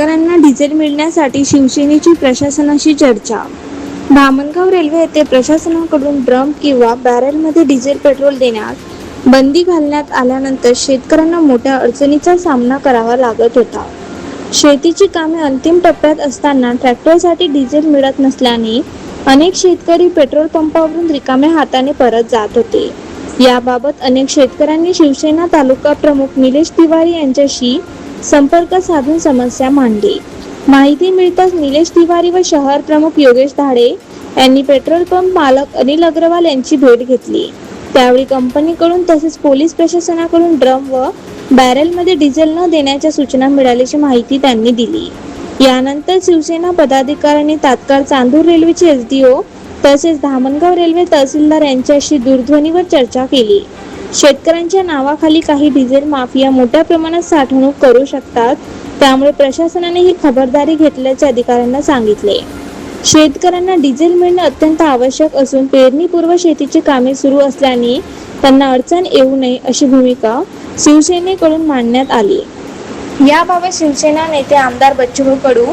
शेतकऱ्यांना डिझेल मिळण्यासाठी शिवसेनेची प्रशासनाशी चर्चा. धामणगाव रेल्वे येथे प्रशासनाकडून ड्रम किंवा बॅरेलमध्ये डिझेल पेट्रोल देण्यास बंदी घालण्यात आल्यानंतर शेतकऱ्यांना मोठ्या अडचणीचा सामना करावा लागत होता. शेतीची कामे अंतिम टप्प्यात असताना ट्रॅक्टरसाठी डिझेल मिळत नसल्याने अनेक शेतकरी पेट्रोल पंपावरून रिकाम्या हाताने परत जात होते. याबाबत अनेक शेतकऱ्यांनी शिवसेना तालुका प्रमुख निलेश तिवारी यांच्याशी संपर्क साधून समस्या मांडली. माहिती मिळताच निलेश तिवारी व शहर प्रमुख योगेश धाडे यांनी पेट्रोल पंप मालक अनिल अग्रवाल यांची भेट घेतली. त्यावेळी कंपनीकडून तसेच पोलीस प्रशासनाकडून ड्रम व बॅरेलमध्ये डिझेल न देण्याच्या सूचना मिळाल्याची माहिती त्यांनी दिली. यानंतर शिवसेना पदाधिकाऱ्यांनी तात्काळ चांदूर रेल्वेचे एसडीओ तसेच धामणगाव रेल्वे तहसीलदार यांच्याशी दूरध्वनीवर चर्चा केली. शेतकऱ्यांच्या नावाखाली काही डिझेल माफिया मोठ्या प्रमाणात साठवणूक करू शकतात, त्यामुळे प्रशासनाने ही खबरदारी घेतल्याचे अधिकाऱ्यांना सांगितले. शेतकऱ्यांना डिझेल मिळणे अत्यंत आवश्यक असून पेरणीपूर्व शेतीची कामे सुरू असल्याने त्यांना अडचण येऊ नये अशी भूमिका शिवसेनेकडून मांडण्यात आली. याबाबत शिवसेना नेते आमदार बच्चूभाऊ कडू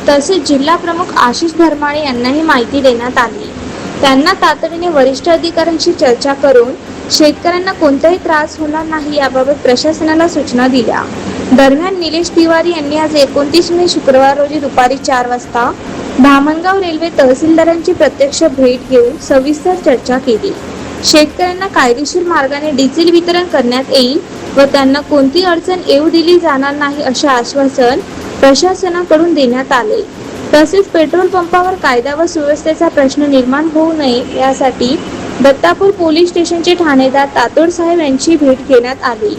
तसेच जिल्हा प्रमुख आशिष धर्माणे यांनाही माहिती देण्यात आली. त्यांना तातडीने वरिष्ठ अधिकाऱ्यांशी चर्चा करून शेतकऱ्यांना कोणताही त्रास होणार नाही याबाबत प्रशासनाला सूचना दिल्या. दरम्यान निलेश तिवारी यांनी आज 29 मे शुक्रवार रोजी दुपारी 4 वाजता धामणगाव रेल्वे तहसीलदारांची प्रत्यक्ष भेट घेऊन सविस्तर चर्चा केली. शेतकऱ्यांना कायदेशीर मार्गाने डिझेल वितरण करण्यात येईल व त्यांना कोणतीही अडचण येऊ दिली जाणार नाही असे आश्वासन प्रशासनाकडून देण्यात आले. तसेच पेट्रोल पंपावर कायदा व सुव्यवस्थेचा प्रश्न निर्माण होऊ नये यासाठी दत्तापूर पोलीस स्टेशनचे ठाणेदार तातोड साहेब यांची भेट घेण्यात आली.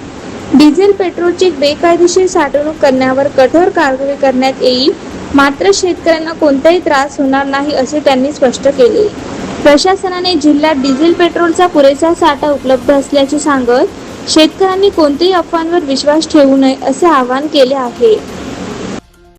डिझेल पेट्रोलची बेकायदेशीर साठवणूक करण्यावर कठोर कारवाई करण्यात येईल, मात्र शेतकऱ्यांना कोणताही त्रास होणार नाही असे त्यांनी स्पष्ट केले. प्रशासनाने जिल्ह्यात डिझेल पेट्रोलचा पुरेसा साठा उपलब्ध असल्याचे सांगत शेतकऱ्यांनी कोणत्याही अफवांवर विश्वास ठेवू नये असे आवाहन केले आहे.